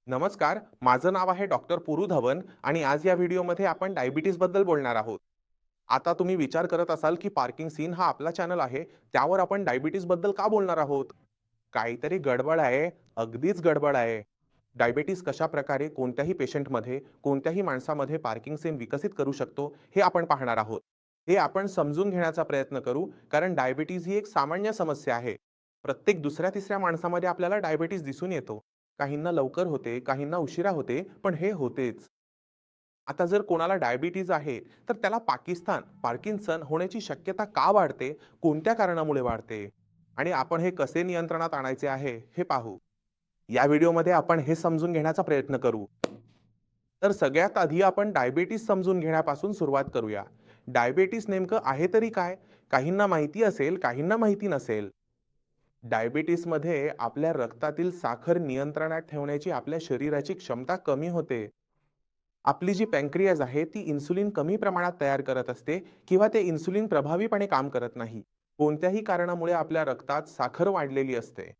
नमस्कार, माझं नाव आहे डॉक्टर पुरू धवन आणि आज या व्हिडिओमध्ये आपण डायबिटीज बद्दल बोलणार आहोत. आता तुम्ही विचार करत असाल की पार्किंग सीन हा आपला चॅनल आहे, त्यावर आपण डायबिटीज बद्दल का बोलणार आहोत? काहीतरी गडबड आहे, अगदीच गडबड आहे. डायबिटीज कशा प्रकारे कोणत्याही पेशंटमध्ये, कोणत्याही माणसामध्ये पार्किंग सीन विकसित करू शकतो, हे आपण पाहणार आहोत. हे आपण समजून घेण्याचा प्रयत्न करू, कारण डायबिटीज ही एक सामान्य समस्या आहे. प्रत्येक दुसऱ्या-तिसऱ्या माणसामध्ये आपल्याला डायबिटीज दिसून येतो. काहींना लवकर होते, काहींना उशिरा होते, पण हे होतेच. आता जर कोणाला डायबिटीज आहे, तर त्याला पार्किन्सन होण्याची शक्यता का वाढते? कोणत्या कारणामुळे वाढते? आणि आपण हे कसे नियंत्रणात आणायचे आहे, हे पाहू. या व्हिडिओमध्ये आपण हे समजून घेण्याचा प्रयत्न करू. तर सगळ्यात आधी आपण डायबिटीज समजून घेण्यापासून सुरुवात करूया. डायबिटीज नेमकं आहे तरी काय? काहींना माहिती असेल, काहींना माहिती नसेल. डायबिटीसमध्ये आपल्या रक्तातील साखर नियंत्रणात ठेवण्याची आपल्या शरीराची क्षमता कमी होते. आपली जी पॅन्क्रियाज आहे ती इन्सुलिन कमी प्रमाणात तयार करत असते किंवा ते इन्सुलिन प्रभावीपणे काम करत नाही. कोणत्याही कारणामुळे आपल्या रक्तात साखर वाढलेली असते.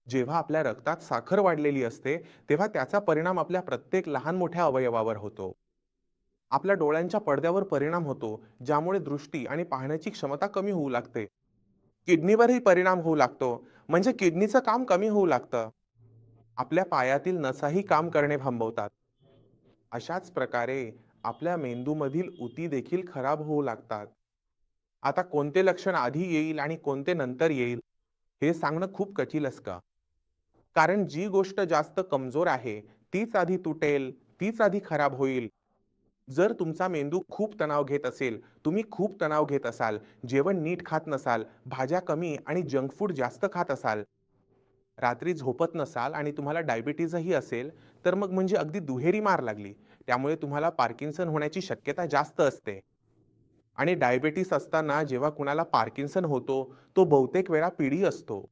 जेव्हा आपल्या रक्तात साखर वाढलेली असते, तेव्हा त्याचा परिणाम आपल्या प्रत्येक लहान-मोठ्या अवयवावर होतो. आपल्या डोळ्यांच्या पडद्यावर परिणाम होतो, ज्यामुळे दृष्टी आणि पाहण्याची क्षमता कमी होऊ लागते. किडनीवरही परिणाम होऊ लागतो, म्हणजे किडनीचं काम कमी होऊ लागतं. आपल्या पायातील नसाही काम करणे थांबवतात. अशाच प्रकारे आपल्या मेंदूमधील ऊती देखील खराब होऊ लागतात. आता कोणते लक्षण आधी येईल आणि कोणते नंतर येईल, हे सांगणं खूप कठीण असतं. कारण जी गोष्ट जास्त कमजोर आहे, तीच आधी तुटेल, तीच आधी खराब होईल. जर तुमचा मेंदू खूप तणाव घेत असेल, तुम्ही खूप तणाव घेत असाल, जेवण नीट खात नसाल, भाज्या कमी आणि जंक फूड जास्त खात असाल, रात्री झोपत नसाल आणि तुम्हाला डायबिटीजही असेल, तर मग म्हणजे अगदी दुहेरी मार लागली. त्यामुळे तुम्हाला पार्किन्सन होण्याची शक्यता जास्त असते. आणि डायबिटीस असताना जेव्हा कुणाला पार्किन्सन होतो, तो बहुतेक वेळा पिढी असतो.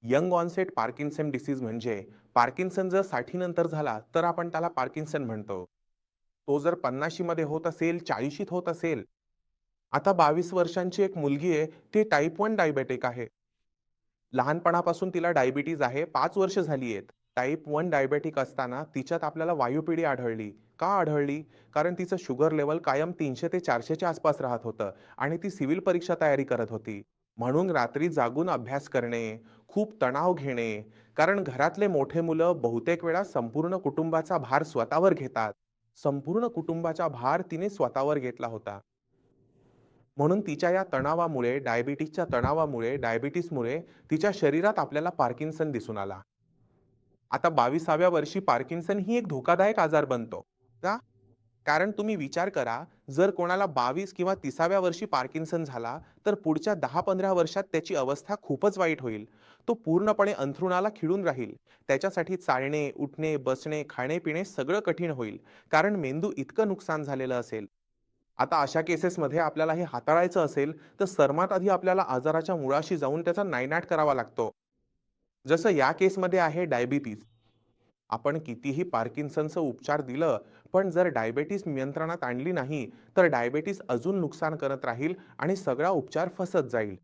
यंग ऑनसेट पार्किन्सन डिसीज म्हणजे पार्किन्सन जर 60 नंतर झाला, तर आपण त्याला पार्किन्सन म्हणतो. तो जर 50शी मध्ये होत असेल, 40शीत होत असेल. आता 22 वर्षांची एक मुलगी आहे, ती टाइप 1 डायबेटिक आहे. लहानपणापासून तिला डायबिटीज आहे, 5 वर्ष झाली आहेत. टाइप 1 डायबेटिक असताना तिच्यात आपल्याला वायुपिढी आढळली. का आढळली? कारण तिचं शुगर लेव्हल कायम 300 ते 400 च्या आसपास राहत होतं आणि ती सिव्हिल परीक्षा तयारी करत होती. म्हणून रात्री जागून अभ्यास करणे, खूप तणाव घेणे, कारण घरातले मोठे मुलं बहुतेक वेळा संपूर्ण कुटुंबाचा भार स्वतःवर घेतात. संपूर्ण कुटुंबाचा भार तिने स्वतःवर घेतला होता. म्हणून तिच्या या तणावामुळे, डायबिटीसच्या तणावामुळे, डायबिटीसमुळे तिच्या शरीरात आपल्याला पार्किन्सन दिसून आला. आता 22व्या वर्षी पार्किन्सन ही एक धोकादायक आजार बनतो. का? कारण तुम्ही विचार करा, जर कोणाला 22 किंवा 30व्या वर्षी पार्किन्सन झाला, तर पुढच्या 10-15 वर्षात त्याची अवस्था खूपच वाईट होईल. तो पूर्णपणे अंथरुणाला खिळून राहील. त्याच्यासाठी चालणे, उठणे, बसणे, खाणे-पिणे सगळं कठीण होईल. कारण मेंदू इतकं नुकसान झालेलं असेल. आता अशा केसेसमध्ये आपल्याला हे हाताळायचं असेल, तर सर्वात आधी आपल्याला आजाराच्या मुळाशी जाऊन त्याचा नायनाट करावा लागतो. जसं या केसमध्ये आहे डायबिटीज. आपण कितीही पार्किन्सनचं उपचार दिलं, पण जर डायबिटीज नियंत्रणात आणली नाही, तर डायबिटीज अजून नुकसान करत राहील आणि सगळा उपचार फसत जाईल.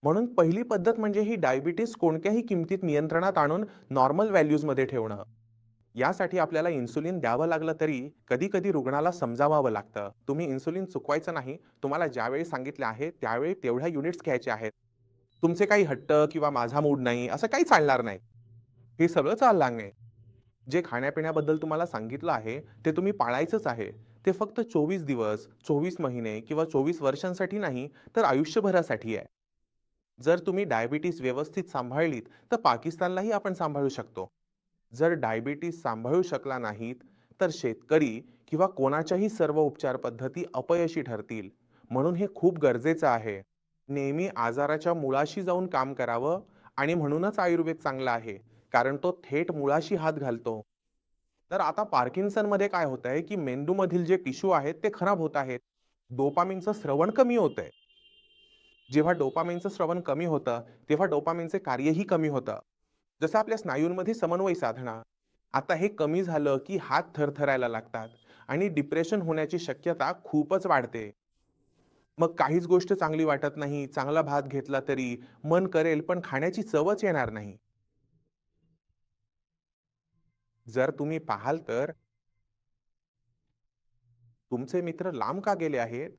म्हणून पहिली पद्धत म्हणजे ही डायबिटीज कोणत्याही किमतीत नियंत्रणात आणून नॉर्मल व्हॅल्यूजमध्ये ठेवणं. यासाठी आपल्याला इन्सुलिन द्यावं लागलं तरी कधी-कधी रुग्णाला समजावावं लागतं. तुम्ही इन्सुलिन चुकवायचं नाही. तुम्हाला ज्यावेळी सांगितले आहे, त्यावेळी तेवढ्या युनिट्स घ्यायचे आहेत. तुमचे काही हट्ट किंवा माझा मूड नाही, असं काही चालणार नाही. हे सगळं चालणार नाही. जे खाण्यापिण्याबद्दल तुम्हाला सांगितलं आहे, ते तुम्ही पाळायचंच आहे. ते फक्त 24 दिवस, 24 महिने किंवा 24 वर्षांसाठी नाही, तर आयुष्यभरासाठी आहे. जर तुम्ही डायबिटीज व्यवस्थित सांभाळलीत, तर पाकिस्तानलाही आपण सांभाळू शकतो. जर डायबिटीज सांभाळू शकला नाहीत, तर शेतकरी किंवा कोणाच्याही सर्व उपचार पद्धती अपयशी ठरतील. म्हणून हे खूप गरजेचं आहे. नेहमी आजाराच्या मुळाशी जाऊन काम करावं आणि म्हणूनच आयुर्वेद चांगला आहे. कारण तो थेट मुळाशी हात घालतो. तर आता पार्किन्सनमध्ये काय होतंय, की मेंदूमधील जे टिश्यू आहेत ते खराब होत आहेत. डोपामिनचं श्रवण कमी होतंय. जेव्हा डोपामिनचं श्रवण कमी होतं, तेव्हा डोपामिनचे कार्यही कमी होतं. जसं आपल्या स्नायूंमध्ये समन्वय साधणं. आता हे कमी झालं, की हात थरथरायला लागतात आणि डिप्रेशन होण्याची शक्यता खूपच वाढते. मग काहीच गोष्ट चांगली वाटत नाही, चांगला भात घेतला तरी मन करेल, पण खाण्याची चवच येणार नाही. जर तुम्ही पाहाल तर तुमचे मित्र लांब का गेले आहेत?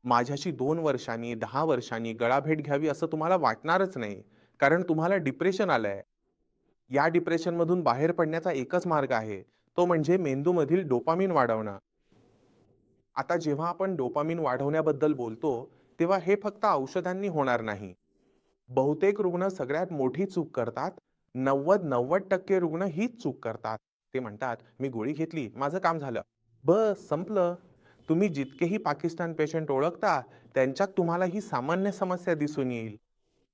माझ्याशी 2 वर्षांनी, 10 वर्षांनी गळाभेट घ्यावी असं तुम्हाला वाटणारच नाही. कारण तुम्हाला डिप्रेशन आलंय. या डिप्रेशनमधून बाहेर पडण्याचा एकच मार्ग आहे. तो म्हणजे मेंदूमधील डोपामाइन वाढवणं. आता जेव्हा आपण डोपामाइन वाढवण्याबद्दल बोलतो, तेव्हा हे फक्त औषधांनी होणार नाही. बहुतेक रुग्ण सगळ्यात मोठी चूक करतात. 90% रुग्ण हीच चूक करतात. ते म्हणतात, "मी गोळी घेतली, माझं काम झालं." बस संपलं. तुम्ही जितकेही पाकिस्तान पेशंट ओळखता, त्यांच्यात तुम्हाला ही सामान्य समस्या दिसून येईल.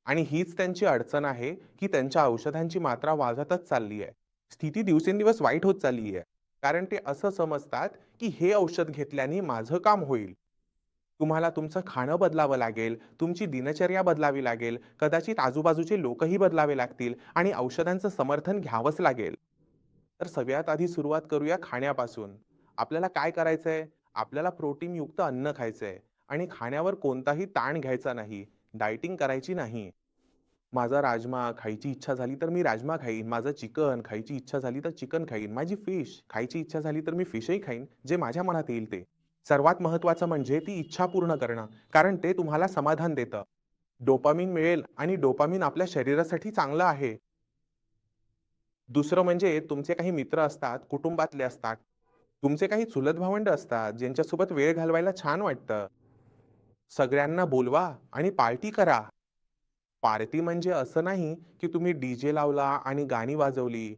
आणि हीच त्यांची अडचण आहे, की त्यांच्या औषधांची मात्रा वाढतच चालली आहे. स्थिती दिवसेंदिवस वाईट होत चालली आहे. कारण ते असं समजतात, की हे औषध घेतल्याने माझं काम होईल. तुम्हाला तुमचं खाणं बदलावं लागेल, तुमची दिनचर्या बदलावी लागेल, कदाचित आजूबाजूचे लोकही बदलावे लागतील आणि औषधांचं समर्थन घ्यावंच लागेल. तर सगळ्यात आधी सुरुवात करूया खाण्यापासून. आपल्याला काय करायचंय? आपल्याला प्रोटीनयुक्त अन्न खायचंय आणि खाण्यावर कोणताही ताण घ्यायचा नाही. डायटिंग करायची नाही. माझा राजमा खायची इच्छा झाली तर मी राजमा खाईन. माझं चिकन खायची इच्छा झाली तर चिकन खाईन. माझी फिश खायची इच्छा झाली तर मी फिशही खाईन, जे माझ्या मनात येईल ते. सर्वात महत्त्वाचं म्हणजे ती इच्छा पूर्ण करणं, कारण ते तुम्हाला समाधान देतं. डोपामाइन मिळेल आणि डोपामाइन आपल्या शरीरासाठी चांगलं आहे. दुसरं म्हणजे तुमचे काही मित्र असतात, कुटुंबातले असतात. तुमचे काही चुलत भावंड असतात, ज्यांच्यासोबत वेळ घालवायला छान वाटतं. सगळ्यांना बोलवा आणि पार्टी करा. पार्टी म्हणजे असं नाही, की तुम्ही डी लावला आणि गाणी वाजवली.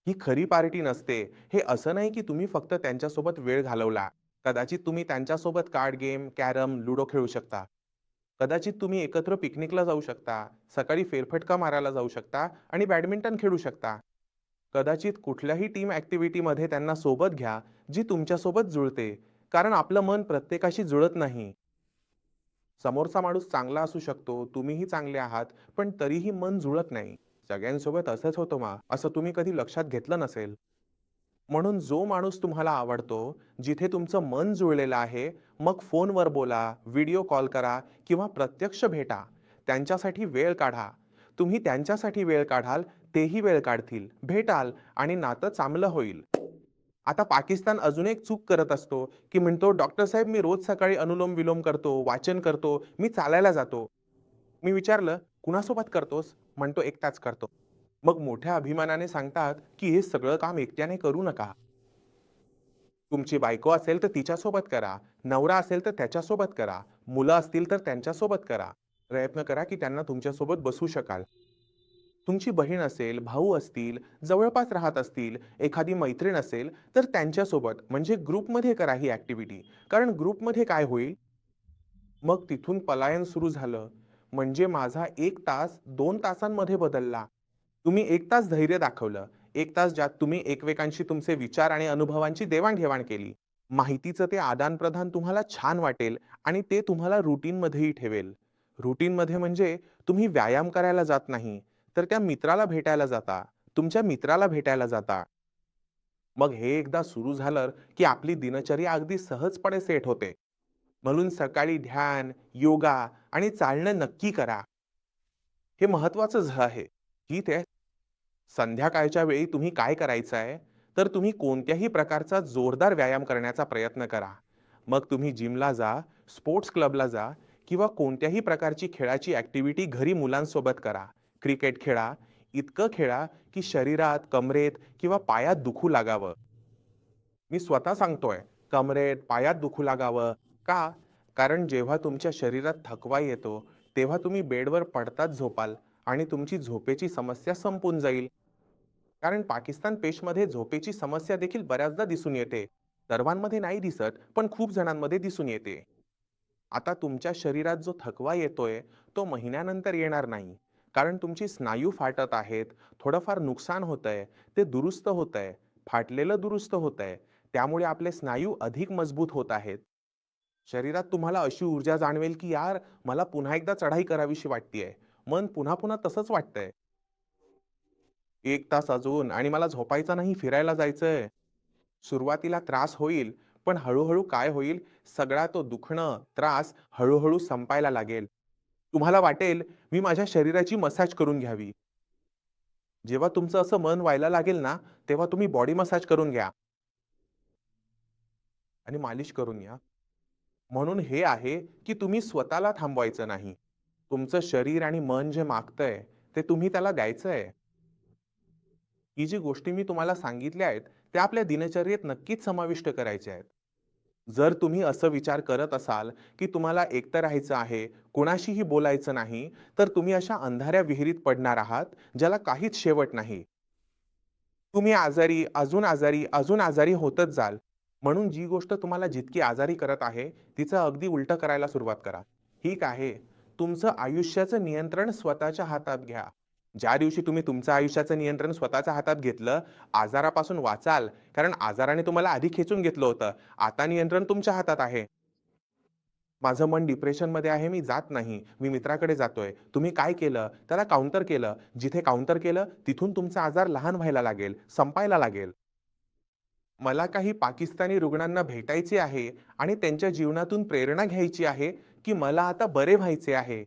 ही खरी पार्टी नसते. हे असं नाही, की तुम्ही फक्त त्यांच्यासोबत वेळ घालवला. कदाचित तुम्ही त्यांच्यासोबत कार्ड गेम, कॅरम, लुडो खेळू शकता. कदाचित तुम्ही एकत्र पिकनिकला जाऊ शकता. सकाळी फेरफटका मारायला जाऊ शकता आणि बॅडमिंटन खेळू शकता. कदाचित कुठल्याही टीम ॲक्टिव्हिटीमध्ये त्यांना सोबत घ्या, जी तुमच्यासोबत जुळते. कारण आपलं मन प्रत्येकाशी जुळत नाही. समोरचा माणूस चांगला असू शकतो, तुम्हीही चांगले आहात, पण तरीही मन जुळत नाही. सगळ्यांसोबत असंच होतं असं तुम्ही कधी लक्षात घेतलं नसेल. म्हणून जो माणूस तुम्हाला आवडतो, जिथे तुमचं मन जुळलेलं आहे, मग फोनवर बोला, व्हिडिओ कॉल करा किंवा प्रत्यक्ष भेटा. त्यांच्यासाठी वेळ काढा. तुम्ही त्यांच्यासाठी वेळ काढाल, तेही वेळ काढतील, भेटाल आणि नातं चांगलं होईल. आता पाकिस्तान अजून एक चूक करत असतो, की म्हणतो, "डॉक्टर साहेब, मी रोज सकाळी अनुलोम-विलोम करतो, वाचन करतो, मी चालायला जातो." मी विचारलं, "कुणासोबत करतोस?" म्हणतो, "एकटाच करतो." मग मोठ्या अभिमानाने सांगतात, की हे सगळं काम एकट्याने करू नका. तुमची बायको असेल तर तिच्यासोबत करा, नवरा असेल तर त्याच्यासोबत करा, मुलं असतील तर त्यांच्यासोबत करा. प्रयत्न करा, की त्यांना तुमच्यासोबत बसवू शकाल. तुमची बहीण असेल, भाऊ असतील, जवळपास राहत असतील, एखादी मैत्रीण असेल, तर त्यांच्यासोबत म्हणजे ग्रुपमध्ये करा ही ॲक्टिव्हिटी. कारण ग्रुपमध्ये काय होईल, मग तिथून पलायन सुरू झालं, म्हणजे माझा 1 तास 2 तासांमध्ये बदलला. तुम्ही 1 तास धैर्य दाखवलं. 1 तास ज्यात तुम्ही एकमेकांशी तुमचे विचार आणि अनुभवांची देवाण-घेवाण केली. माहितीचं ते आदान-प्रदान तुम्हाला छान वाटेल आणि ते तुम्हाला रुटीनमध्येही ठेवेल. रुटीनमध्ये म्हणजे तुम्ही व्यायाम करायला जात नाही, तर त्या मित्राला भेटायला जाता. तुमच्या मित्राला भेटायला जाता. मग हे एकदा सुरू झालं, की आपली दिनचर्या अगदी सहजपणे सेट होते. म्हणून सकाळी ध्यान, योगा आणि चालणं नक्की करा. हे महत्वाचं आहे. ठीक आहे. संध्याकाळच्या वेळी तुम्ही काय करायचं आहे, तर तुम्ही कोणत्याही प्रकारचा जोरदार व्यायाम करण्याचा प्रयत्न करा. मग तुम्ही जिमला जा, स्पोर्ट्स क्लबला जा किंवा कोणत्याही प्रकारची खेळाची ॲक्टिव्हिटी घरी मुलांसोबत करा. क्रिकेट खेळा, इतकं खेळा, की शरीरात, कमरेत किंवा पायात दुखू लागावं. मी स्वतः सांगतोय, कमरेत, पायात दुखू लागावं. का? कारण जेव्हा तुमच्या शरीरात थकवा येतो, तेव्हा तुम्ही बेडवर पडताच झोपाल आणि तुमची झोपेची समस्या संपून जाईल. कारण पाकिस्तान पेशमध्ये झोपेची समस्या देखील बऱ्याचदा दिसून येते. सर्वांमध्ये नाही दिसत, पण खूप जणांमध्ये दिसून येते. आता तुमच्या शरीरात जो थकवा येतोय, तो महिन्यानंतर येणार नाही. कारण तुमची स्नायू फाटत आहेत, थोडंफार नुकसान होतंय, ते दुरुस्त होतंय, फाटलेलं दुरुस्त होतंय. त्यामुळे आपले स्नायू अधिक मजबूत होत आहेत. शरीरात तुम्हाला अशी ऊर्जा जाणवेल, की यार मला पुन्हा एकदा चढाई करावीशी वाटतेय. मन पुन्हा-पुन्हा तसंच वाटतंय. 1 तास अजून आणि मला झोपायचं नाही, फिरायला जायचंय. सुरुवातीला त्रास होईल, पण हळू-हळू काय होईल, सगळा तो दुखणं, त्रास हळू-हळू संपायला लागेल. तुम्हाला वाटेल, मी माझ्या शरीराची मसाज करून घ्यावी. जेव्हा तुमचं असं मन व्हायला लागेल ना, तेव्हा तुम्ही बॉडी मसाज करून घ्या आणि मालिश करून घ्या. म्हणून हे आहे, की तुम्ही स्वतःला थांबवायचं नाही. तुमचं शरीर आणि मन जे मागतंय, ते तुम्ही त्याला द्यायचंय. ही जी गोष्टी मी तुम्हाला सांगितल्या आहेत, त्या आपल्या दिनचर्येत नक्कीच समाविष्ट करायच्या आहेत. जर तुम्ही असं विचार करत असाल, की तुम्हाला एकटं राहायचं आहे, कुणाशीही बोलायचं नाही, तर तुम्ही अशा अंधाऱ्या विहिरीत पडणार आहात, ज्याला काहीच शेवट नाही. तुम्ही आजारी, अजून आजारी, अजून आजारी होतच जाल. म्हणून जी गोष्ट तुम्हाला जितकी आजारी करत आहे, तिचं अगदी उलटं करायला सुरुवात करा. ठीक आहे, तुमचं आयुष्याचं नियंत्रण स्वतःच्या हातात घ्या. ज्या दिवशी तुम्ही तुमचं आयुष्याचं नियंत्रण स्वतःच्या हातात घेतलं, आजारापासून वाचाल. कारण आजाराने तुम्हाला आधी खेचून घेतलं होतं. आता नियंत्रण तुमच्या हातात आहे. माझं मन डिप्रेशनमध्ये आहे, मी जात नाही. मी मित्राकडे जातोय. तुम्ही काय केलं? त्याला काउंटर केलं. जिथे काउंटर केलं, तिथून तुमचा आजार लहान व्हायला लागेल, संपायला लागेल. मला काही पाकिस्तानी रुग्णांना भेटायचे आहे आणि त्यांच्या जीवनातून प्रेरणा घ्यायची आहे, की मला आता बरे व्हायचे आहे.